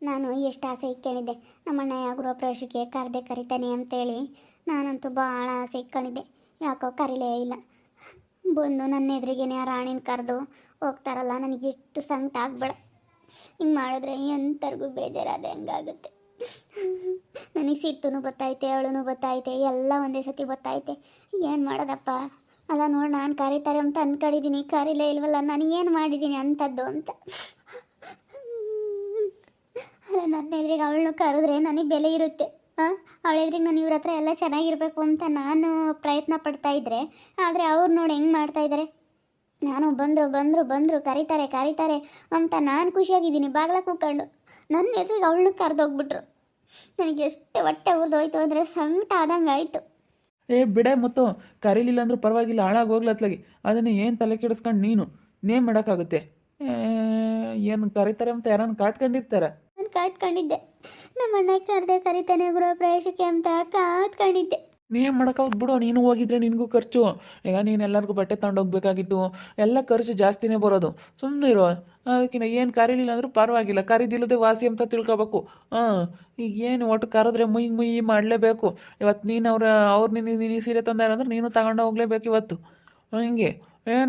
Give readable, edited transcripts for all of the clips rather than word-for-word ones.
ನಾನು ಎಷ್ಟು ಆಸೆ ಇಟ್ಕೊಂಡಿದ್ದೆ ನಮ್ಮಣ್ಣ ಗೃಹ ಪ್ರವೇಶಕ್ಕೆ ಕರೆದೆ ಕರಿತಾನೆ ಅಂತೇಳಿ. ನಾನಂತೂ ಭಾಳ ಆಸೆ ಇಟ್ಕೊಂಡಿದ್ದೆ. ಯಾಕೋ ಕರೀಲೇ ಇಲ್ಲ. ಬಂದು ನನ್ನ ಎದುರಿಗೇನೆ ಆ ರಾಣಿನ ಕರೆದು ಹೋಗ್ತಾರಲ್ಲ, ನನಗೆ ಎಷ್ಟು ಸಂಕಟ ಆಗ್ಬೇಡ. ಹಿಂಗೆ ಮಾಡಿದ್ರೆ ಎಂಥರ್ಗೂ ಬೇಜಾರಾದೆ ಹಂಗಾಗುತ್ತೆ. ನನಗೆ ಸಿಟ್ಟುನು ಬತ್ತೈತೆ, ಅಳುನು ಬತ್ತೈತೆ, ಎಲ್ಲ ಒಂದೇ ಸತಿ ಬತ್ತೈತೆ. ಏನು ಮಾಡೋದಪ್ಪ. ಅಲ್ಲ ನೋಡಿ, ನಾನು ಕರೀತಾರೆ ಅಂತ ಅಂದ್ಕೊಂಡಿದ್ದೀನಿ, ಕರೀಲೇ ಇಲ್ವಲ್ಲ. ನನಗೇನು ಮಾಡಿದ್ದೀನಿ ಅಂಥದ್ದು ಅಂತ. ಅಲ್ಲ, ನನ್ನ ಎದುರಿಗೆ ಅವಳನ್ನು ಕರೆದ್ರೆ ನನಗೆ ಬೆಲೆ ಇರುತ್ತೆ. ಅವಳ ಎದುರಿಗೆ ನಾನು ಇವ್ರ ಹತ್ರ ಎಲ್ಲ ಚೆನ್ನಾಗಿರ್ಬೇಕು ಅಂತ ನಾನು ಪ್ರಯತ್ನ ಪಡ್ತಾ ಇದ್ದರೆ, ಆದರೆ ಅವ್ರು ನೋಡಿ ಹೆಂಗೆ ಮಾಡ್ತಾಯಿದ್ದಾರೆ. ನಾನು ಬಂದರು ಕರೀತಾರೆ ಅಂತ ನಾನು ಖುಷಿಯಾಗಿದ್ದೀನಿ ಬಾಗ್ಲ ಕೂತ್ಕೊಂಡು. ನನ್ನ ಎದುರಿಗೆ ಅವಳನ್ನು ಕರೆದೋಗ್ಬಿಟ್ರು. ನನಗೆ ಎಷ್ಟು ಹೊಟ್ಟೆ ಉರಿದೋಯ್ತು ಅಂದರೆ ಸಂಕಟ ಆದಂಗೆ ಆಯಿತು. ಬಿಡೆ ಮತ್ತು ಕರೀಲಿಲ್ಲ ಅಂದ್ರೂ ಪರವಾಗಿಲ್ಲ, ಹಾಳಾಗೋಗ್ಲತ್ಲಾಗಿ. ಅದನ್ನು ಏನು ತಲೆ ಕೆಡಿಸ್ಕೊಂಡು ನೀನು ಮಾಡೋಕ್ಕಾಗುತ್ತೆ? ಏನು ಕರೀತಾರೆ ಅಂತ ಯಾರನ್ನು ಕಾತ್ಕೊಂಡಿರ್ತಾರೆ? ನಾನು ಕಾತ್ಕೊಂಡಿದ್ದೆ, ನಮ್ಮ ಅಣ್ಣ ಕರಿತಾನೆ ಗೃಹ ಪ್ರವೇಶಕ್ಕೆ ಅಂತ ಕಾತ್ಕೊಂಡಿದ್ದೆ. ನೀನು ಮಾಡೋಕ್ಕಾಗೋದು ಬಿಡು. ನೀನು ಹೋಗಿದ್ರೆ ನಿನಗೂ ಖರ್ಚು. ಈಗ ನೀನು ಎಲ್ಲರಿಗೂ ಬಟ್ಟೆ ತಗೊಂಡೋಗ್ಬೇಕಾಗಿತ್ತು, ಎಲ್ಲ ಖರ್ಚು ಜಾಸ್ತಿನೇ ಬರೋದು. ಸುಮ್ಮನೆ ಇರೋ. ಅದಕ್ಕಿಂತ ಏನು ಕರೀಲಿಲ್ಲ ಅಂದರೂ ಪರವಾಗಿಲ್ಲ, ಕರೀದಿಲ್ಲದೆ ವಾಸಿ ಅಂತ ತಿಳ್ಕೊಬೇಕು. ಈಗ ಏನು ಒಟ್ಟು ಕರೆದ್ರೆ ಮುಯಿ ಮಾಡಲೇಬೇಕು. ಇವತ್ತು ನೀನು ಅವ್ರು ನೀನು ಸೀರೆ ತಂದಾರಂದ್ರೆ ನೀನು ತಗೊಂಡು ಹೋಗ್ಲೇಬೇಕು ಇವತ್ತು. ಹಿಂಗೆ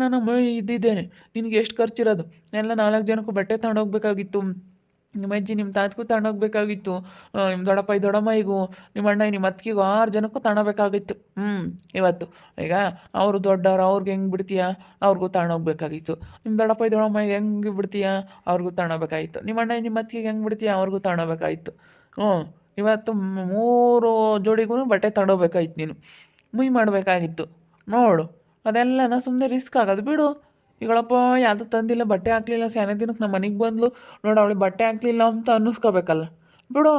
ನಾನು ಇದ್ದಿದ್ದೇನೆ. ನಿನಗೆ ಎಷ್ಟು ಖರ್ಚಿರೋದು? ಎಲ್ಲ 4 ಜನಕ್ಕೂ ಬಟ್ಟೆ ತಗೊಂಡೋಗ್ಬೇಕಾಗಿತ್ತು. ನಿಮ್ಮ ಅಜ್ಜಿ ನಿಮ್ಮ ತಾತಗೂ ತಗೊಂಡೋಗ್ಬೇಕಾಗಿತ್ತು, ನಿಮ್ಮ ದೊಡ್ಡಪ್ಪ ದೊಡ್ಡಮ್ಮಯಿಗೂ, ನಿಮ್ಮ ಅಣ್ಣ ನಿಮ್ಮ ಅತ್ತಿಗೆಗೂ 6 ಜನಕ್ಕೂ ತಗೊಬೇಕಾಗಿತ್ತು. ಇವತ್ತು ಈಗ ಅವರು ದೊಡ್ಡವ್ರು, ಅವ್ರಿಗೆ ಹೆಂಗೆ ಬಿಡ್ತೀಯ, ಅವ್ರಿಗೂ ತಗೊಂಡೋಗ್ಬೇಕಾಗಿತ್ತು. ನಿಮ್ಮ ದೊಡ್ಡಪ್ಪ ದೊಡ್ಡಮ್ಮಯಿಗೆ ಹೆಂಗೆ ಬಿಡ್ತೀಯ, ಅವ್ರಿಗೂ ತಗೊಬೇಕಾಗಿತ್ತು. ನಿಮ್ಮ ಅಣ್ಣ ನಿಮ್ಮ ಅತ್ತಿಗೆಗೆ ಹೆಂಗೆ ಬಿಡ್ತೀಯ, ಅವ್ರಿಗೂ ತಗೊಬೇಕಾಗಿತ್ತು. ಇವತ್ತು 3 ಜೋಡಿಗೂ ಬಟ್ಟೆ ತಗೊಂಡೋಗ್ಬೇಕಾಗಿತ್ತು. ನೀನು ಮುಯ್ ಮಾಡಬೇಕಾಗಿತ್ತು. ನೋಡು, ಅದೆಲ್ಲ ಸುಮ್ಮನೆ ರಿಸ್ಕ್ ಆಗೋದು ಬಿಡು. ಈಗಳಪ್ಪ ಯಾವುದು ತಂದಿಲ್ಲ, ಬಟ್ಟೆ ಹಾಕ್ಲಿಲ್ಲ, ಸ್ಯಾನೆ ದಿನಕ್ಕೆ ನಮ್ಮ ಮನೆಗೆ ಬಂದ್ಲು, ನೋಡು ಅವಳಿಗೆ ಬಟ್ಟೆ ಹಾಕ್ಲಿಲ್ಲ ಅಂತ ಅನ್ನಿಸ್ಕೋಬೇಕಲ್ಲ. ಬಿಡು,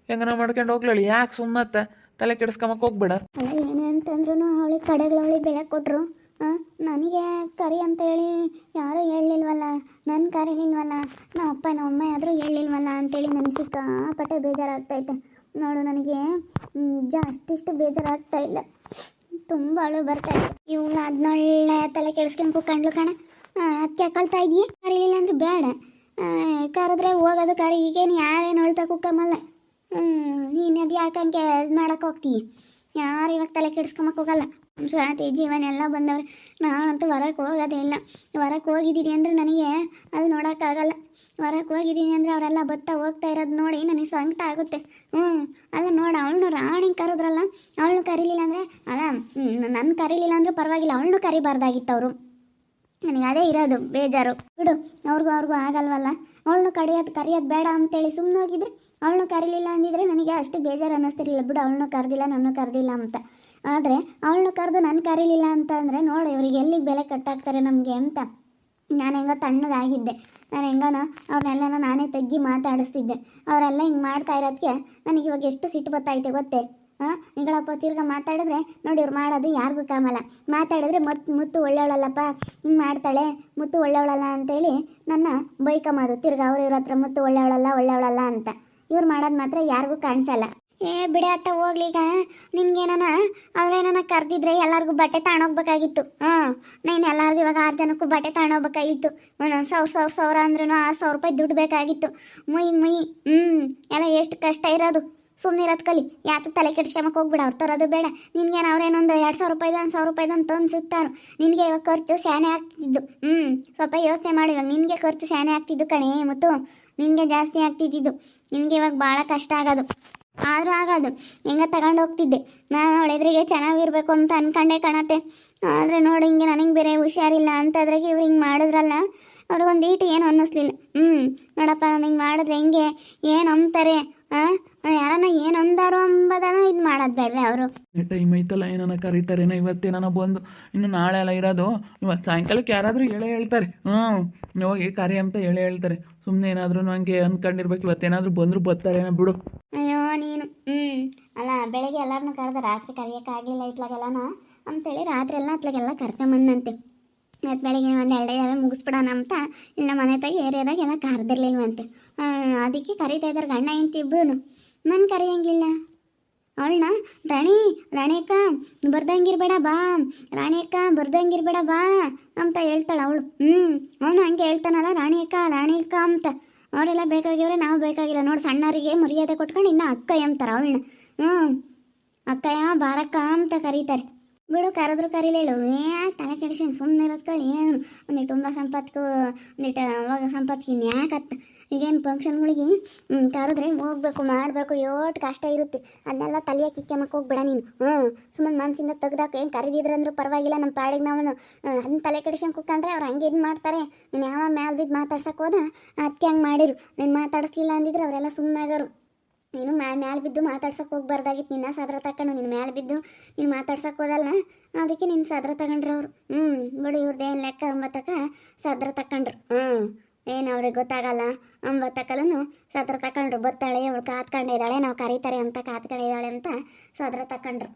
ಹೆಂಗನ ಮಾಡ್ಕೊಂಡು ಹೋಗ್ಲಿ. ಯಾಕೆ ಸುಮ್ಮನೆ ತಲೆ ಕೆಡಿಸ್ಕೊಂಬಕ್ಕೆ ಹೋಗ್ಬೇಡ. ಅಲ್ಲ, ಏನೇ ಅಂತಂದ್ರೂ ಅವಳಿಗೆ ಕಡೆಗಳು ಬೆಲೆ ಕೊಟ್ಟರು. ನನಗೆ ಕರಿ ಅಂತೇಳಿ ಯಾರೂ ಹೇಳಲಿಲ್ವಲ್ಲ, ನನ್ನ ಕರೀಲಿಲ್ವಲ್ಲ, ನಮ್ಮ ಅಪ್ಪ ನಮ್ಮ ಅಮ್ಮ ಆದರೂ ಹೇಳಲಿಲ್ವಲ್ಲ ಅಂತೇಳಿ ನನಗೆ ಸಿಕ್ಕಾಪಟ್ಟೆ ಬೇಜಾರಾಗ್ತೈತೆ. ನೋಡು, ನನಗೆ ನಿಜ ಅಷ್ಟಿಷ್ಟು ಬೇಜಾರಾಗ್ತಾ ಇಲ್ಲ, ತುಂಬ ಅಳು ಬರ್ತಾಯಿದೆ. ಇವಳು ಅದನ್ನೊಳ್ಳೆ ತಲೆ ಕೆಡಿಸ್ಕೊಂಡು ಕೂತ್ಕೊಂಡ್ಲು ಕಣ. ಅದಕ್ಕೆ ಹಾಕೊಳ್ತಾ ಇದೆಯೇ? ಕರೀಲಿಲ್ಲ ಅಂದರೆ ಬೇಡ, ಕರೆದ್ರೆ ಹೋಗೋದು. ಈಗೇನು ಯಾರೇನು ಅಳ್ತಾ ಕುಕ್ಕಮ್ಮಲ್ಲ. ನೀನು ಅದು ಯಾಕಂಗೆ ಮಾಡೋಕೆ ಹೋಗ್ತೀಯ? ಯಾರು ಇವಾಗ ತಲೆ ಕೆಡಿಸ್ಕೊಂಬಕ್ಕೆ ಹೋಗಲ್ಲ. ಸ್ವಾತಿ ಜೀವನ ಎಲ್ಲ ಬಂದವ್ರೆ. ನಾನಂತೂ ಹೊರಗೆ ಹೋಗೋದೇ ಇಲ್ಲ. ಹೊರಗೆ ಹೋಗಿದ್ದೀನಿ ಅಂದರೆ ನನಗೆ ಅದು ನೋಡೋಕ್ಕಾಗಲ್ಲ. ಹೊರಗೆ ಹೋಗಿದ್ದೀನಿ ಅಂದರೆ ಅವರೆಲ್ಲ ಹೋಗ್ತಾ ಇರೋದು ನೋಡಿ ನನಗೆ ಸಂಕಟ ಆಗುತ್ತೆ. ಅಲ್ಲ ನೋಡು, ಅವಳನ್ನು ರಾಣಿ ಕರೆದ್ರಲ್ಲ, ಅವಳನ್ನು ಕರೀಲಿಲ್ಲ ಅಂದರೆ ಅಲ್ಲ, ನನ್ನ ಕರೀಲಿಲ್ಲ ಅಂದರೂ ಪರವಾಗಿಲ್ಲ, ಅವಳನ್ನು ಕರಿಬಾರ್ದಾಗಿತ್ತು ಅವರು. ನನಗೆ ಅದೇ ಇರೋದು ಬೇಜಾರು. ಬಿಡು, ಅವ್ರಿಗೂ ಆಗಲ್ವಲ್ಲ. ಅವಳನ್ನು ಕರೆಯೋದು ಬೇಡ ಅಂತೇಳಿ ಸುಮ್ಮನೆ ಹೋಗಿದ್ರೆ, ಅವಳನ್ನು ಕರೀಲಿಲ್ಲ ಅಂದಿದ್ರೆ ನನಗೆ ಅಷ್ಟು ಬೇಜಾರು ಅನ್ನಿಸ್ತಿರ್ಲಿಲ್ಲ. ಬಿಡು, ಅವಳನ್ನು ಕರೆದಿಲ್ಲ, ನನ್ನನ್ನು ಕರೆದಿಲ್ಲ ಅಂತ. ಆದರೆ ಅವಳನ್ನು ಕರೆದು ನನ್ನ ಕರೀಲಿಲ್ಲ ಅಂತ ಅಂದರೆ ನೋಡು, ಇವರಿಗೆ ಎಲ್ಲಿಗೆ ಬೆಲೆ ಕಟ್ಟಾಕ್ತಾರೆ ನಮಗೆ ಅಂತ. ನಾನು ಹೆಂಗೋ ತಣ್ಣಗಾಗಿದ್ದೆ. ನಾನು ಹೆಂಗನ ಅವ್ರನ್ನೆಲ್ಲ ನಾನೇ ತಗ್ಗಿ ಮಾತಾಡಿಸ್ತಿದ್ದೆ. ಅವರೆಲ್ಲ ಹಿಂಗೆ ಮಾಡ್ತಾ ಇರೋದಕ್ಕೆ ನನಗೆ ಇವಾಗ ಎಷ್ಟು ಸಿಟ್ಟು ಬತ್ತೈತೆ ಗೊತ್ತೇ? ನಿಗಳಪ್ಪ ತಿರ್ಗ ಮಾತಾಡಿದ್ರೆ ನೋಡಿ, ಇವ್ರು ಮಾಡೋದು ಯಾರಿಗೂ ಕಾಮಲ್ಲ. ಮಾತಾಡಿದ್ರೆ ಮುತ್ತು ಒಳ್ಳೆಯವಳಲ್ಲಪ್ಪ, ಹಿಂಗೆ ಮಾಡ್ತಾಳೆ, ಮುತ್ತು ಒಳ್ಳೆಯವಳಲ್ಲ ಅಂತೇಳಿ ನನ್ನ ಬೈಕಮ್ಮದು. ತಿರ್ಗ ಇವ್ರ ಹತ್ರ ಮುತ್ತು ಒಳ್ಳೆಯವಳಲ್ಲ ಅಂತ. ಇವ್ರು ಮಾಡೋದು ಮಾತ್ರ ಯಾರಿಗೂ ಕಾಣಿಸಲ್ಲ. ಬಿಡ ಅತ್ತ ಹೋಗ್ಲೀಗ. ನಿನ್ಗೇನ ಅವ್ರೇನ ಕರೆದಿದ್ರೆ ಎಲ್ಲರಿಗೂ ಬಟ್ಟೆ ತಗೊಂಡೋಗ್ಬೇಕಾಗಿತ್ತು. ನೀನು ಎಲ್ಲರಿಗೂ ಇವಾಗ 6 ಜನಕ್ಕೂ ಬಟ್ಟೆ ತಗೊಂಡೋಗ್ಬೇಕಾಗಿತ್ತು. ಒಂದೊಂದು 1000 ಅಂದ್ರೂ 6,000 ರೂಪಾಯಿ ದುಡ್ಡು ಬೇಕಾಗಿತ್ತು. ಮುಯಿ ಎಲ್ಲ ಎಷ್ಟು ಕಷ್ಟ ಇರೋದು. ಸುಮ್ಮನೆ ಇರೋದು ಕಲಿ. ಯಾಕೆ ತಲೆ ಕೆಡಿಸ್ಕೊಂಬಕ್ಕೆ ಹೋಗ್ಬಿಡ. ಅವ್ರು ತರೋದು ಬೇಡ. ನಿನ್ಗೇನು ಅವ್ರೇನೊಂದು 2,000 ರೂಪಾಯಿದು 1,000 ರೂಪಾಯಿದು ಅಂತ ತಂದು ಸಿಗ್ತಾರು. ನಿನಗೆ ಇವಾಗ ಖರ್ಚು ಸ್ಯಾನೆ ಆಗ್ತಿದ್ದು. ಸ್ವಲ್ಪ ಯೋಚನೆ ಮಾಡಿ. ಇವಾಗ ನಿನಗೆ ಖರ್ಚು ಸ್ಯಾನೆ ಆಗ್ತಿದ್ದು ಕಣೆ ಮತ್ತು ನಿನಗೆ ಜಾಸ್ತಿ ಆಗ್ತಿದ್ದು. ನಿನಗೆ ಇವಾಗ ಭಾಳ ಕಷ್ಟ ಆಗೋದು. ಆದರೂ ಆಗೋದು ಹೆಂಗೆ ತಗೊಂಡು ಹೋಗ್ತಿದ್ದೆ ನಾನು. ಅವಳೆದ್ರಿಗೆ ಚೆನ್ನಾಗಿರ್ಬೇಕು ಅಂತ ಅನ್ಕೊಂಡೆ ಕಾಣತ್ತೆ. ಆದರೆ ನೋಡಿ, ಹಿಂಗೆ ನನಗೆ ಬೇರೆ ಹುಷಾರಿಲ್ಲ ಅಂತದ್ರಾಗೆ ಇವ್ರು ಹಿಂಗೆ ಮಾಡಿದ್ರಲ್ಲ, ಅವ್ರಿಗೊಂದು ಈಟು ಏನು ಅನ್ನಿಸ್ಲಿಲ್ಲ. ನೋಡಪ್ಪ, ನಾನು ಹಿಂಗೆ ಮಾಡಿದ್ರೆ ಹೆಂಗೆ ಏನು ಅಂತಾರೆ, ಯಾರನ್ನ ಏನು ಅಂದಾರೋ ಅಂಬದನ್ನ ಇದು ಮಾಡೋದು ಬೇಡವೆ ಅವರು. ಟೈಮ್ ಐತಲ್ಲ, ಏನಾನ ಕರೀತಾರೇನೋ ಇವತ್ತೇನಾನ ಬಂದು. ಇನ್ನು ನಾಳೆ ಎಲ್ಲ ಇರೋದು. ಇವತ್ತು ಸಾಯಂಕಾಲಕ್ಕೆ ಯಾರಾದರೂ ಹೇಳ್ತಾರೆ. ಹೋಗಿ ಕರಿ ಅಂತ ಹೇಳ್ತಾರೆ. ಸುಮ್ಮನೆ ಏನಾದರೂ ಹಂಗೆ ಅಂದ್ಕೊಂಡಿರ್ಬೇಕು. ಇವತ್ತೇನಾದರೂ ಬಂದರೂ ಬರ್ತಾರೇನೋ ಬಿಡು. ಅಯ್ಯೋ ನೀನು ಅಲ್ಲ, ಬೆಳಗ್ಗೆ ಎಲ್ಲರನ್ನೂ ಕರೆದ, ರಾತ್ರಿ ಕರೆಯೋಕ್ಕಾಗಲಿಲ್ಲ ಇತ್ಲಾಗೆಲ್ಲನ ಅಂತೇಳಿ ರಾತ್ರಿ ಎಲ್ಲ ಅತ್ಲಾಗೆಲ್ಲ ಕರ್ಕೊಂಬಂದಂತೆ. ಇವತ್ತು ಬೆಳಗ್ಗೆ ಒಂದು 2 ಯಾವೇ ಮುಗಿಸ್ಬಿಡೋಣ ಅಂತ ಇಲ್ಲ ಮನೆ ತಾಗ ಏರಿಯಾದಾಗ ಎಲ್ಲ ಕರೆದಿರ್ಲಿಲ್ವಂತೆ. ಅದಕ್ಕೆ ಕರೀತಾ ಇದ್ದಾರೆ ಗಂಡ ಹೆಂಡ್ತಿ ಇಬ್ರು. ನಾನು ಕರೆಯಂಗಿಲ್ಲ ಅವಳನ್ನ. ರಾಣಿಯಕ್ಕ ಬರ್ದಂಗಿರ್ಬೇಡ ಬಾ, ರಾಣಿಯಕ್ಕ ಬರ್ದಂಗಿರ್ಬೇಡ ಬಾ ಅಂತ ಹೇಳ್ತಾಳೆ ಅವಳು. ಅವನು ಹಂಗೆ ಹೇಳ್ತಾನಲ್ಲ, ರಾಣಿಯಕ್ಕ ಅಂತ. ಅವರೆಲ್ಲ ಬೇಕಾಗಿವ್ರೆ, ನಾವು ಬೇಕಾಗಿಲ್ಲ ನೋಡಿ. ಸಣ್ಣವರಿಗೆ ಮರ್ಯಾದೆ ಕೊಟ್ಕೊಂಡು ಇನ್ನು ಅಕ್ಕ ಎಂಬ್ತಾರೆ ಅವಳನ್ನ. ಹ್ಞೂ, ಅಕ್ಕಯ್ಯ ಬಾರಕ್ಕ ಅಂತ ಕರೀತಾರೆ. ಬಿಡು, ಕರೆದ್ರು ಕರೀಲೇಳು, ತಲೆ ಕೆಡಿಸ್ಕೊಂಡು ಸುಮ್ಮನೆ ಇರೋದು ಕಳಿ. ಏನು ಒಂದಿಟ್ಟು ತುಂಬ ಸಂಪತ್ಕು ಒಂದಿಟ್ಟು ಅವಾಗ ಸಂಪತ್ತಿಗೆ ಇನ್ಯಾಕತ್ತ. ಈಗೇನು ಫಂಕ್ಷನ್ಗಳಿಗೆ ಕರೆದ್ರೆ ಹೋಗ್ಬೇಕು, ಮಾಡಬೇಕು, ಯೋಟ್ ಕಷ್ಟ ಇರುತ್ತೆ. ಅದನ್ನೆಲ್ಲ ತಲೆಯ ಕಿಕ್ಕೆಮ್ಮಕ್ಕೆ ಹೋಗ್ಬೇಡ ನೀನು. ಸುಮ್ಮನೆ ಮನಸ್ಸಿಂದ ತೆಗ್ದಾಕ. ಏನು ಕರೀದಿದ್ರೆ ಅಂದ್ರೂ ಪರವಾಗಿಲ್ಲ, ನಮ್ಮ ಪಾಡಿಗೆ ನಾವು ಅದನ್ನ ತಲೆ ಕೆಡಿಸ್ಕೊಂಡು ಕೂತ್ಕೊಂಡ್ರೆ ಅವ್ರು ಹಂಗೆ ಇದು ಮಾಡ್ತಾರೆ. ನೀನು ಯಾವ ಮ್ಯಾಲೆ ಬಿದ್ದು ಮಾತಾಡ್ಸಕ್ಕೆ ಹೋದ ಅದಕ್ಕೆ ಹಂಗೆ ಮಾಡಿರು. ನೀನು ಮಾತಾಡಿಸ್ಲಿಲ್ಲ ಅಂದಿದ್ರೆ ಅವರೆಲ್ಲ ಸುಮ್ಮನಾಗರು. ನೀನು ಮ್ಯಾಲೆ ಬಿದ್ದು ಮಾತಾಡ್ಸಕ್ಕೆ ಹೋಗ್ಬಾರ್ದಾಗಿತ್ತು. ನಿನ್ನ ಸದ್ರ ತಗೊಂಡು ನೀನು ಮ್ಯಾಲೆ ಬಿದ್ದು ನೀನು ಮಾತಾಡ್ಸಕ್ಕೆ ಹೋದಲ್ಲ, ಅದಕ್ಕೆ ನಿನ್ನ ಸದ್ರ ತಗೊಂಡ್ರು ಅವರು. ಬಿಡು, ಇವ್ರದ್ದೇನು ಲೆಕ್ಕ ಅಂಬತ್ತಕ್ಕ ಸದ್ರ ತಗೊಂಡ್ರು. ಏನು ಅವ್ರಿಗೆ ಗೊತ್ತಾಗಲ್ಲ ಅಂಬತ್ತಕ್ಕಲೂ ಸದ್ರ ತಗೊಂಡ್ರು. ಬತ್ತಾಳೆ ಅವಳು ಕಾತ್ಕೊಂಡಿದ್ದಾಳೆ, ನಾವು ಕರೀತಾರೆ ಅಂತ ಕಾತ್ಕೊಂಡಿದ್ದಾಳೆ ಅಂತ ಸದ್ರ ತಗೊಂಡ್ರು.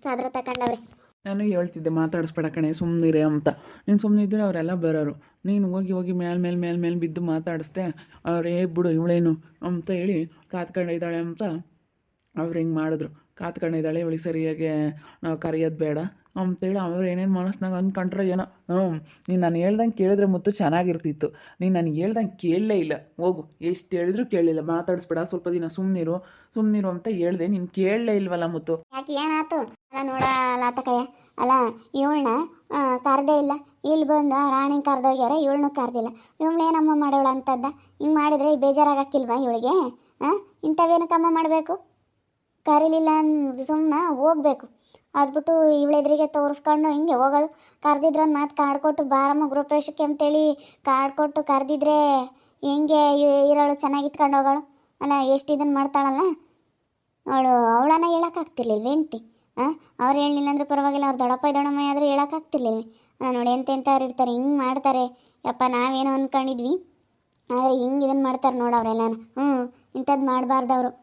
ಸದ್ರ ತಗೊಂಡವ್ರೆ. ನಾನು ಹೇಳ್ತಿದ್ದೆ ಮಾತಾಡಿಸ್ಬೇಡ ಕಣೆ, ಸುಮ್ಮನಿರೆ ಅಂತ. ನೀನು ಸುಮ್ಮನೆ ಇದ್ದರೆ ಅವರೆಲ್ಲ ಬರೋರು. ನೀನು ಹೋಗಿ ಹೋಗಿ ಮೇಲೆ ಬಿದ್ದು ಮಾತಾಡಿಸ್ದೆ. ಅವ್ರು ಬಿಡು ಇವಳೇನು ಅಂತ ಹೇಳಿ ಕಾತ್ಕೊಂಡಿದ್ದಾಳೆ ಅಂತ ಅವ್ರು ಹಿಂಗೆ ಮಾಡಿದ್ರು. ಕಾತ್ಕೊಂಡಿದ್ದಾಳೆ ಇವಳಿಗೆ ಸರಿಯಾಗಿ ನಾವು ಕರೆಯೋದು ಬೇಡ ಅಂತೇಳಿ ಅವ್ರು ಏನೇನು ಮನಸ್ನಾಗ ಅಂದ್ಕೊಂಡ್ರೆ ಏನೋ. ನೀನು ನಾನು ಹೇಳ್ದಂಗೆ ಕೇಳಿದ್ರೆ ಮುತ್ತು ಚೆನ್ನಾಗಿರ್ತಿತ್ತು. ನೀನು ನನಗೆ ಹೇಳ್ದಂಗೆ ಕೇಳಲೇ ಇಲ್ಲ. ಹೋಗು, ಎಷ್ಟು ಹೇಳಿದ್ರು ಕೇಳಲಿಲ್ಲ. ಮಾತಾಡಿಸ್ಬೇಡ, ಸ್ವಲ್ಪ ದಿನ ಸುಮ್ಮನಿರು ಅಂತ ಹೇಳ್ದೆ. ನೀನು ಕೇಳಲೇ ಇಲ್ವಲ್ಲ ಮುತ್ತು. ಯಾಕೆ ಏನಾಯ್ತು? ಅಲ್ಲ ನೋಡ ಲಾತಕಯ್ಯ, ಅಲ್ಲ ಇವಳನ್ನ ಕರೆದೇ ಇಲ್ಲ. ಇಲ್ಲಿ ಬಂದು ರಾಣಿ ಕರೆದೋಗ್ಯಾರ, ಇವಳನ್ನೂ ಕರೆದಿಲ್ಲ. ಇವಳೇನಮ್ಮ ಮಾಡೋಳು ಅಂತದ್ದ? ಹಿಂಗೆ ಮಾಡಿದ್ರೆ ಬೇಜಾರಾಗಕ್ಕಿಲ್ವಾ ಇವಳಿಗೆ? ಇಂಥವೇನಕ್ಕಮ್ಮ ಮಾಡಬೇಕು? ಕರೀಲಿಲ್ಲ ಸುಮ್ಮನೆ ಹೋಗ್ಬೇಕು. ಅದ್ಬಿಟ್ಟು ಇವಳೆದ್ರಿಗೆ ತೋರಿಸ್ಕೊಂಡು ಹಿಂಗೆ ಹೋಗೋದು. ಕರೆದಿದ್ರೆ ಒಂದು ಮಾತು ಕಾರ್ಡ್ ಕೊಟ್ಟು ಬಾರಮ್ಮ ಗೃಹಪ್ರವೇಶಕ್ಕೆ ಅಂತೇಳಿ ಕಾರ್ಡ್ ಕೊಟ್ಟು ಕರೆದಿದ್ರೆ ಹೆಂಗೆ ಇರೋಳು ಚೆನ್ನಾಗಿ ಇತ್ಕೊಂಡು ಹೋಗೋಳು. ಅಲ್ಲ, ಎಷ್ಟು ಇದನ್ನು ಮಾಡ್ತಾಳಲ್ಲ ಅವಳನ್ನ ಹೇಳೋಕ್ಕಾಗ್ತಿರ್ಲಿಲ್ವ ಹೆಂಡ್ತಿ? ಅವ್ರು ಹೇಳಲಿಲ್ಲ ಅಂದ್ರೆ ಪರವಾಗಿಲ್ಲ, ಅವ್ರು ದೊಡ್ಡಪ್ಪ ದೊಡ್ಡಮ್ಮ ಆದರೂ ಹೇಳೋಕ್ಕಾಗ್ತಿರ್ಲಿಲ್ವಿ? ನೋಡಿ ಎಂತೆಂಥವ್ರು ಇರ್ತಾರೆ, ಹಿಂಗೆ ಮಾಡ್ತಾರೆ. ಯಪ್ಪ, ನಾವೇನೋ ಅಂದ್ಕೊಂಡಿದ್ವಿ, ಆದರೆ ಹಿಂಗೆ ಇದನ್ನು ಮಾಡ್ತಾರೆ ನೋಡು ಅವರೆಲ್ಲನ. ಇಂಥದ್ದು ಮಾಡಬಾರ್ದವರು.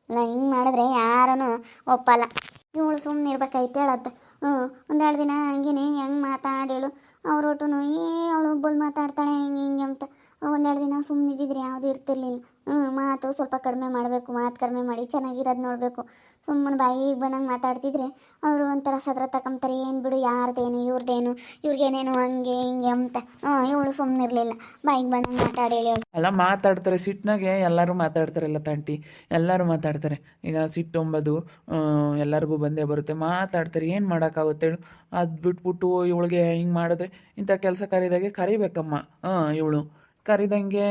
ಅಲ್ಲ, ಹಿಂಗೆ ಮಾಡಿದ್ರೆ ಯಾರೂ ಒಪ್ಪಲ್ಲ. ಇವಳು ಸುಮ್ಮನೆ ಇರ್ಬೇಕಾಯ್ತು ಹೇಳತ್ತ. ಒಂದೆರಡು ದಿನ ಹಂಗೇನೆ ಹೆಂಗೆ ಮಾತಾಡೇಳು ಅವ್ರ ಒಟ್ಟು ಅವಳು ಒಬ್ಬಳು ಮಾತಾಡ್ತಾಳೆ ಹಿಂಗೆ ಅಂತ. ಒಂದೆರಡು ದಿನ ಸುಮ್ಮನೆ ಇದ್ದಿದ್ರೆ ಯಾವುದೂ ಇರ್ತಿರ್ಲಿಲ್ಲ. ಮಾತು ಸ್ವಲ್ಪ ಕಡಿಮೆ ಮಾಡಬೇಕು, ಮಾತು ಕಡಿಮೆ ಮಾಡಿ ಚೆನ್ನಾಗಿರೋದು ನೋಡಬೇಕು. ಸುಮ್ಮನೆ ಬಾಯಿಗೆ ಬಂದಂಗೆ ಮಾತಾಡ್ತಿದ್ರೆ ಅವರು ಒಂಥರ ಸದ್ರ ತಗೊಂತಾರೆ. ಏನು ಬಿಡು, ಯಾರ್ದೇನು ಇವ್ರದ್ದೇನು, ಇವ್ರಿಗೇನೇನು ಹಂಗೆ ಹಿಂಗೆ ಅಂತ. ಇವಳು ಸುಮ್ಮನೆ ಇರಲಿಲ್ಲ, ಬಾಯಿಗೆ ಬಂದಂಗೆ ಮಾತಾಡಿ ಹೇಳಿ. ಅಲ್ಲ, ಮಾತಾಡ್ತಾರೆ ಸಿಟ್ಟಿನಾಗೆ. ಎಲ್ಲರೂ ಮಾತಾಡ್ತಾರಲ್ಲ ತಂಟಿ, ಎಲ್ಲರೂ ಮಾತಾಡ್ತಾರೆ. ಈಗ ಸಿಟ್ಟು ಅಂಬೋದು ಎಲ್ಲರಿಗೂ ಬಂದೇ ಬರುತ್ತೆ. ಮಾತಾಡ್ತಾರೆ, ಏನು ಮಾಡೋಕ್ಕಾಗುತ್ತೆ ಹೇಳು? ಅದು ಬಿಟ್ಬಿಟ್ಟು ಇವಳಿಗೆ ಹಿಂಗೆ ಮಾಡಿದ್ರೆ ಇಂಥ ಕೆಲಸ ಕರೀದಾಗೆ ಕರಿಬೇಕಮ್ಮ. ಇವಳು ಕರಿದಂಗೆ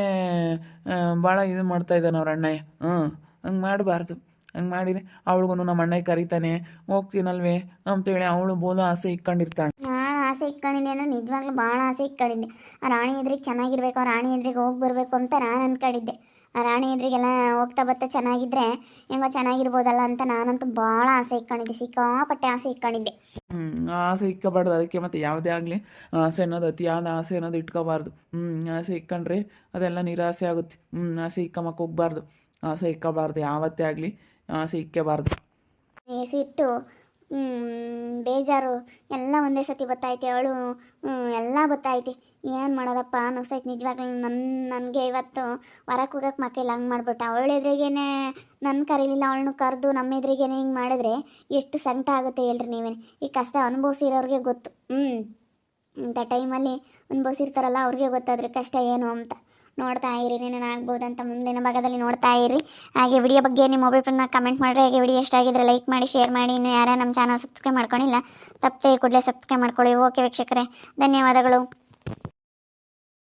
ಭಾಳ ಇದು ಮಾಡ್ತಾಯಿದ್ದಾನೆ ಅವ್ರ ಅಣ್ಣಯ್ಯ. ಹಂಗೆ ಮಾಡಬಾರ್ದು. ಹಂಗೆ ಮಾಡಿದರೆ ಅವಳಿಗೂ ನಮ್ಮ ಅಣ್ಣಯ್ಯ ಕರಿತಾನೆ ಹೋಗ್ತೀನಲ್ವೇ ಅಂತೇಳಿ ಅವಳು ಬೋಲೋ ಆಸೆ ಇಟ್ಕೊಂಡಿರ್ತಾಳೆ. ನಾನು ಆಸೆ ಇಟ್ಕೊಂಡಿದ್ದೆ ಅಂದರೆ ನಿಜವಾಗ್ಲೂ ಭಾಳ ಆಸೆ ಇಟ್ಕೊಂಡಿದ್ದೆ. ಆ ರಾಣಿ ಎದುರಿಗೆ ಚೆನ್ನಾಗಿರ್ಬೇಕು, ಆ ರಾಣಿ ಎದುರಿಗೆ ಹೋಗಿ ಬರಬೇಕು ಅಂತ ನಾನು ಅಂದ್ಕೊಂಡಿದ್ದೆ. ಆ ರಾಣಿ ಎದುರಿಗೆಲ್ಲ ಹೋಗ್ತಾ ಬರ್ತಾ ಚೆನ್ನಾಗಿದ್ದರೆ ಹೆಂಗೋ ಚೆನ್ನಾಗಿರ್ಬೋದಲ್ಲ ಅಂತ ನಾನಂತೂ ಭಾಳ ಆಸೆ ಇಟ್ಕೊಂಡಿದ್ದೆ. ಸಿಕ್ಕಾಪಟ್ಟೆ ಆಸೆ ಇಟ್ಕೊಂಡಿದ್ದೆ. ಆಸೆ ಇಟ್ಕೋಬಾರ್ದು. ಅದಕ್ಕೆ ಮತ್ತು ಯಾವುದೇ ಆಗಲಿ ಆಸೆ ಅನ್ನೋದು ಅತಿಯಾದ ಆಸೆ ಅನ್ನೋದು ಇಟ್ಕೋಬಾರ್ದು. ಆಸೆ ಇಟ್ಕೊಂಡ್ರೆ ಅದೆಲ್ಲ ನಿರಾಸೆ ಆಗುತ್ತೆ. ಆಸೆ ಇಟ್ಕೊಂಬಕ್ಕೆ ಹೋಗ್ಬಾರ್ದು. ಆಸೆ ಇಟ್ಕೋಬಾರ್ದು, ಯಾವತ್ತೇ ಆಗಲಿ ಆಸೆ ಇಕ್ಕಬಾರ್ದು. ಸಿಟ್ಟು, ಬೇಜಾರು ಎಲ್ಲ ಒಂದೇ ಸತಿ ಬತ್ತೈತೆ. ಅವಳು ಎಲ್ಲ ಬತ್ತೈತೆ. ಏನು ಮಾಡೋದಪ್ಪ ಅನ್ನಿಸ್ತೈತೆ ನಿಜವಾಗ್ಲೂ. ನನಗೆ ಇವತ್ತು ಹೊರಕ್ಕೆ ಹೋಗಕ್ಕೆ ಮಕ್ಕಳಿಲ್ಲ. ಹಂಗೆ ಮಾಡ್ಬಿಟ್ಟು ಅವಳ ಎದುರಿಗೇನೆ ನನ್ನ ಕರೀಲಿಲ್ಲ, ಅವಳನ್ನು ಕರೆದು ನಮ್ಮ ಎದುರಿಗೇನೆ ಹಿಂಗೆ ಮಾಡಿದ್ರೆ ಎಷ್ಟು ಸಂಕಟ ಆಗುತ್ತೆ ಹೇಳ್ರಿ ನೀವೇ. ಈ ಕಷ್ಟ ಅನುಭವಿಸಿರೋರಿಗೆ ಗೊತ್ತು. ಇಂಥ ಟೈಮಲ್ಲಿ ಅನುಭವಿಸಿರ್ತಾರಲ್ಲ ಅವ್ರಿಗೆ ಗೊತ್ತಾದ್ರೆ ಕಷ್ಟ ಏನು ಅಂತ. ನೋಡ್ತಾ ಇರಿ, ಏನೇನು ಆಗ್ಬೋದಂತ ಮುಂದಿನ ಭಾಗದಲ್ಲಿ ನೋಡ್ತಾ ಇರಿ. ಹಾಗೆ ವಿಡಿಯೋ ಬಗ್ಗೆ ನಿಮ್ಮ ಒಪಿನಿಯನ್ನ ಕಮೆಂಟ್ ಮಾಡಿರಿ. ಹಾಗೆ ವಿಡಿಯೋ ಎಷ್ಟಾಗಿದ್ರೆ ಲೈಕ್ ಮಾಡಿ, ಶೇರ್ ಮಾಡಿ. ಇನ್ನು ಯಾರು ನಮ್ಮ ಚಾನಲ್ ಸಬ್ಸ್ಕ್ರೈಬ್ ಮಾಡ್ಕೊಂಡಿಲ್ಲ ತಪ್ಪದೆ ಕೂಡಲೇ ಸಬ್ಸ್ಕ್ರೈಬ್ ಮಾಡ್ಕೊಳ್ಳಿ. ಓಕೆ ವೀಕ್ಷಕರೇ, ಧನ್ಯವಾದಗಳು.